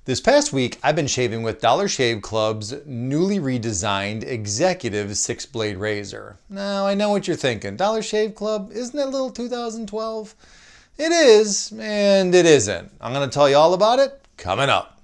This past week, I've been shaving with Dollar Shave Club's newly redesigned Executive 6-blade razor. Now, I know what you're thinking. Dollar Shave Club, isn't that a little 2012? It is, and it isn't. I'm going to tell you all about it coming up.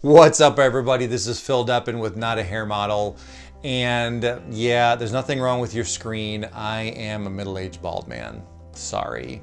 What's up, everybody? This is Phil Deppen with Not a Hair Model. And yeah, there's nothing wrong with your screen. I am a middle-aged bald man. Sorry.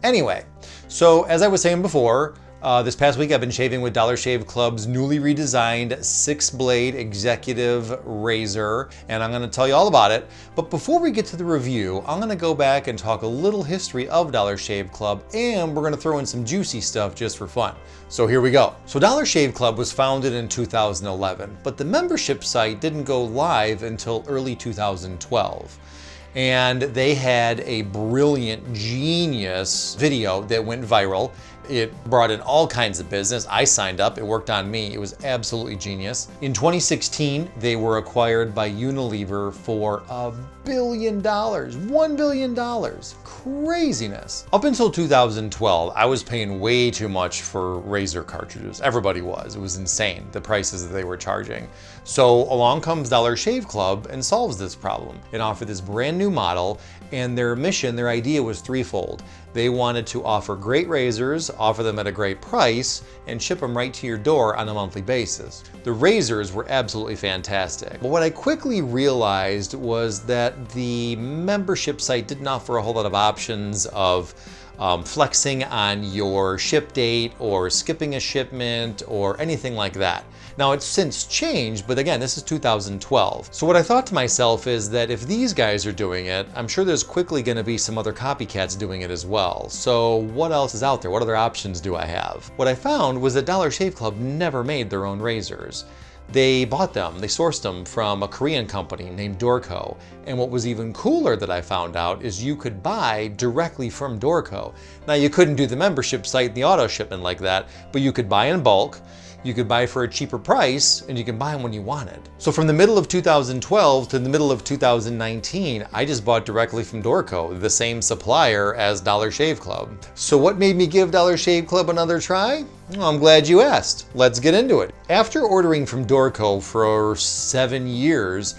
Anyway, so as I was saying before, this past week I've been shaving with Dollar Shave Club's newly redesigned 6-blade Executive razor, and I'm going to tell you all about it. But before we get to the review, I'm going to go back and talk a little history of Dollar Shave Club, and we're going to throw in some juicy stuff just for fun. So here we go. So Dollar Shave Club was founded in 2011, but the membership site didn't go live until early 2012. And they had a brilliant, genius video that went viral. It brought in all kinds of business. I signed up, it worked on me. It was absolutely genius. In 2016, they were acquired by Unilever for $1 billion, $1 billion. Craziness. Up until 2012, I was paying way too much for razor cartridges. Everybody was. It was insane, the prices that they were charging. So along comes Dollar Shave Club and solves this problem and offered this brand new model, and their mission, their idea was threefold. They wanted to offer great razors, offer them at a great price, and ship them right to your door on a monthly basis. The razors were absolutely fantastic. But what I quickly realized was that the membership site didn't offer a whole lot of options of flexing on your ship date or skipping a shipment or anything like that. Now it's since changed, but again, this is 2012. So what I thought to myself is that if these guys are doing it, I'm sure there's quickly going to be some other copycats doing it as well. So what else is out there? What other options do I have? What I found was that Dollar Shave Club never made their own razors. They bought them, they sourced them from a Korean company named Dorco. And what was even cooler that I found out is you could buy directly from Dorco. Now you couldn't do the membership site and the auto shipment like that, but you could buy in bulk. You could buy for a cheaper price, and you can buy them when you wanted. So from the middle of 2012 to the middle of 2019, I just bought directly from Dorco, the same supplier as Dollar Shave Club. So what made me give Dollar Shave Club another try? Well, I'm glad you asked. Let's get into it. After ordering from Dorco for 7 years,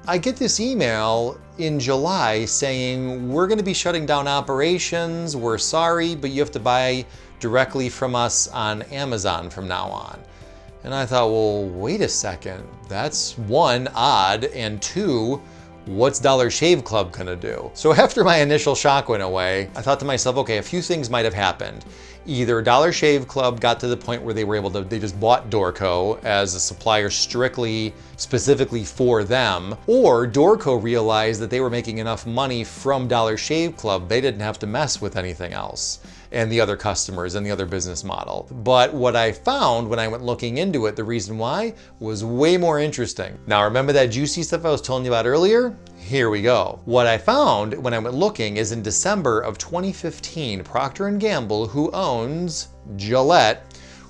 I get this email in July saying, we're gonna be shutting down operations, we're sorry, but you have to buy directly from us on Amazon from now on. And I thought, well, wait a second. That's one, odd, and two, what's Dollar Shave Club gonna do? So after my initial shock went away, I thought to myself, okay, a few things might have happened. Either Dollar Shave Club got to the point where they were able to, they just bought Dorco as a supplier specifically for them, or Dorco realized that they were making enough money from Dollar Shave Club, they didn't have to mess with anything else and the other customers and the other business model. But what I found when I went looking into it, the reason why, was way more interesting. Now remember that juicy stuff I was telling you about earlier? Here we go. What I found when I went looking is in December of 2015, Procter & Gamble, who owns Gillette,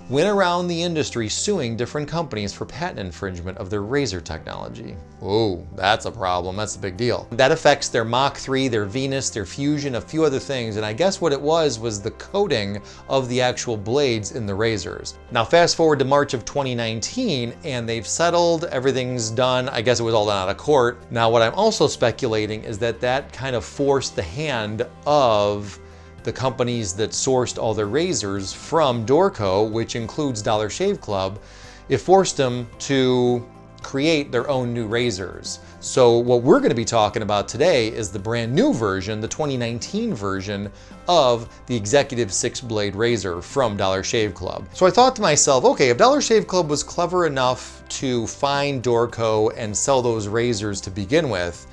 went around the industry suing different companies for patent infringement of their razor technology. Oh, that's a problem. That's a big deal. That affects their Mach 3, their Venus, their Fusion, a few other things. And I guess what it was the coating of the actual blades in the razors. Now fast forward to March of 2019 and they've settled, everything's done. I guess it was all done out of court. Now what I'm also speculating is that that kind of forced the hand of the companies that sourced all their razors from Dorco, which includes Dollar Shave Club. It forced them to create their own new razors. So what we're going to be talking about today is the brand new version, the 2019 version of the Executive 6-blade razor from Dollar Shave Club. So I thought to myself, okay, if Dollar Shave Club was clever enough to find Dorco and sell those razors to begin with,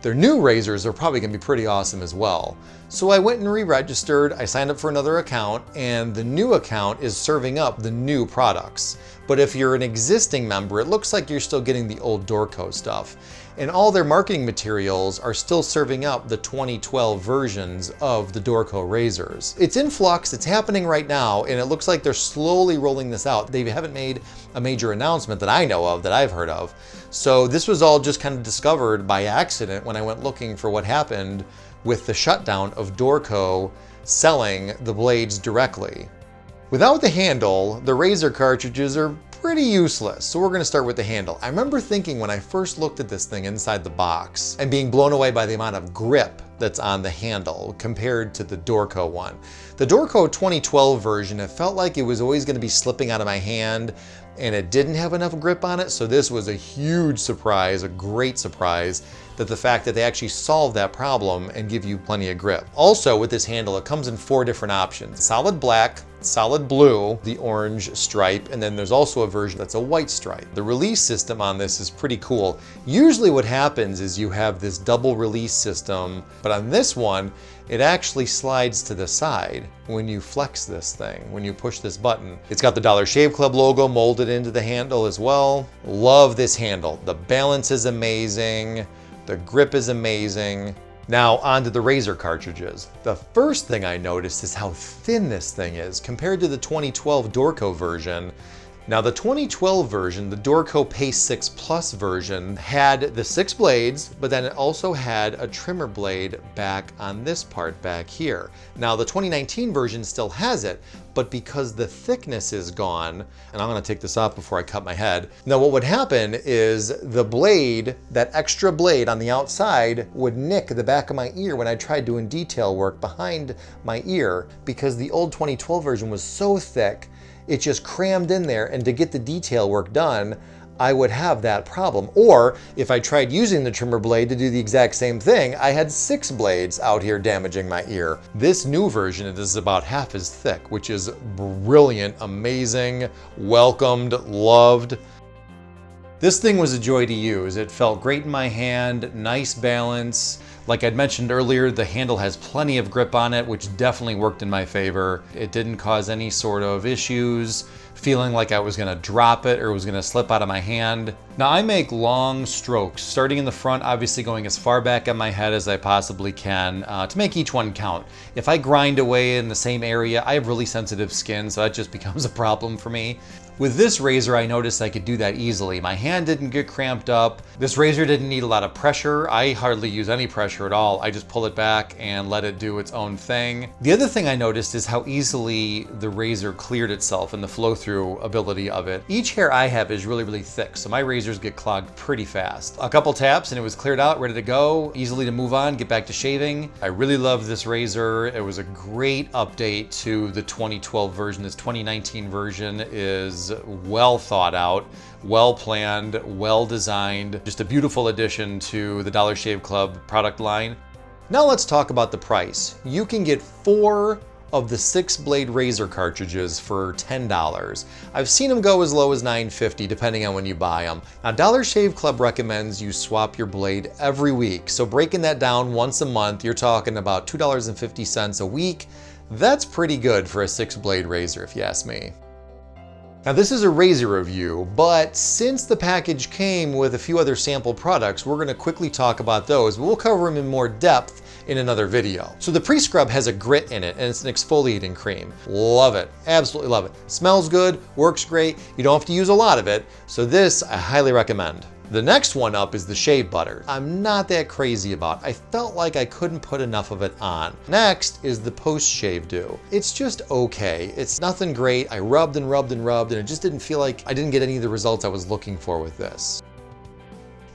their new razors are probably gonna be pretty awesome as well. So I went and re-registered, I signed up for another account, and the new account is serving up the new products. But if you're an existing member, it looks like you're still getting the old Dorco stuff. And all their marketing materials are still serving up the 2012 versions of the Dorco razors. It's in flux, it's happening right now, and it looks like they're slowly rolling this out. They haven't made a major announcement that I know of, that I've heard of. So this was all just kind of discovered by accident when I went looking for what happened with the shutdown of Dorco selling the blades directly. Without the handle, the razor cartridges are pretty useless, so we're going to start with the handle. I remember thinking when I first looked at this thing inside the box and being blown away by the amount of grip that's on the handle compared to the Dorco one. The Dorco 2012 version, it felt like it was always going to be slipping out of my hand and it didn't have enough grip on it, so this was a huge surprise, a great surprise, that the fact that they actually solved that problem and give you plenty of grip. Also with this handle, it comes in 4 different options: solid black, solid blue, the orange stripe, and then there's also a version that's a white stripe. The release system on this is pretty cool. Usually what happens is you have this double release system, but on this one, it actually slides to the side when you flex this thing, when you push this button. It's got the Dollar Shave Club logo molded into the handle as well. Love this handle. The balance is amazing. The grip is amazing. Now onto the razor cartridges. The first thing I noticed is how thin this thing is compared to the 2012 Dorco version. Now the 2012 version, the Dorco Pace 6 Plus version, had the 6 blades, but then it also had a trimmer blade back on this part back here. Now the 2019 version still has it, but because the thickness is gone, and I'm gonna take this off before I cut my head. Now what would happen is the blade, that extra blade on the outside, would nick the back of my ear when I tried doing detail work behind my ear, because the old 2012 version was so thick, it just crammed in there, and to get the detail work done, I would have that problem. Or if I tried using the trimmer blade to do the exact same thing, I had 6 blades out here damaging my ear. This new version is about half as thick, which is brilliant, amazing, welcomed, loved. This thing was a joy to use. It felt great in my hand, nice balance. Like I'd mentioned earlier, the handle has plenty of grip on it, which definitely worked in my favor. It didn't cause any sort of issues, feeling like I was gonna drop it or it was gonna slip out of my hand. Now I make long strokes, starting in the front, obviously going as far back on my head as I possibly can to make each one count. If I grind away in the same area, I have really sensitive skin, so that just becomes a problem for me. With this razor, I noticed I could do that easily. My hand didn't get cramped up. This razor didn't need a lot of pressure. I hardly use any pressure at all. I just pull it back and let it do its own thing. The other thing I noticed is how easily the razor cleared itself and the flow-through ability of it. Each hair I have is really, really thick, so my razors get clogged pretty fast. A couple taps and it was cleared out, ready to go, easily to move on, get back to shaving. I really love this razor. It was a great update to the 2012 version. This 2019 version is well thought out, well planned, well designed, just a beautiful addition to the Dollar Shave Club product line. Now let's talk about the price. You can get 4 of the 6-blade razor cartridges for $10. I've seen them go as low as $9.50 depending on when you buy them. Now Dollar Shave Club recommends you swap your blade every week. So breaking that down once a month, you're talking about $2.50 a week. That's pretty good for a 6-blade razor if you ask me. Now this is a razor review, but since the package came with a few other sample products, we're gonna quickly talk about those, but we'll cover them in more depth in another video. So the pre-scrub has a grit in it and it's an exfoliating cream. Love it, absolutely love it. Smells good, works great, you don't have to use a lot of it, so this I highly recommend. The next one up is the shave butter. I'm not that crazy about. I felt like I couldn't put enough of it on. Next is the post-shave dew. It's just okay. It's nothing great. I rubbed and rubbed and rubbed and it just didn't feel like I didn't get any of the results I was looking for with this.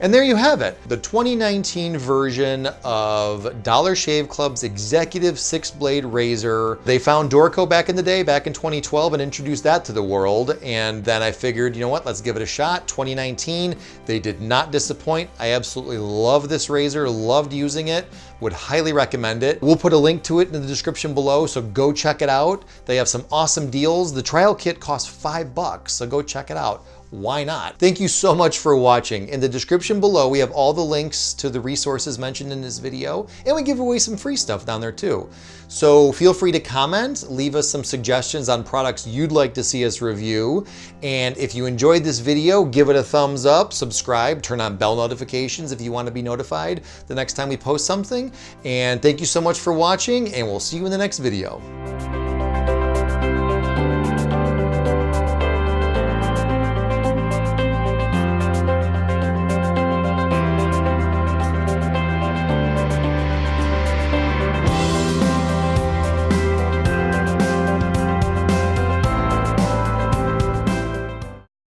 And there you have it, the 2019 version of Dollar Shave Club's executive 6-blade razor. They found Dorco back in the day, back in 2012, and introduced that to the world. And then I figured, you know what, let's give it a shot. 2019, they did not disappoint. I absolutely love this razor, loved using it, would highly recommend it. We'll put a link to it in the description below, so go check it out. They have some awesome deals. The trial kit costs $5, so go check it out. Why not? Thank you so much for watching. In the description below, we have all the links to the resources mentioned in this video, and we give away some free stuff down there too. So feel free to comment, leave us some suggestions on products you'd like to see us review. And if you enjoyed this video, give it a thumbs up, subscribe, turn on bell notifications if you want to be notified the next time we post something. And thank you so much for watching, and we'll see you in the next video.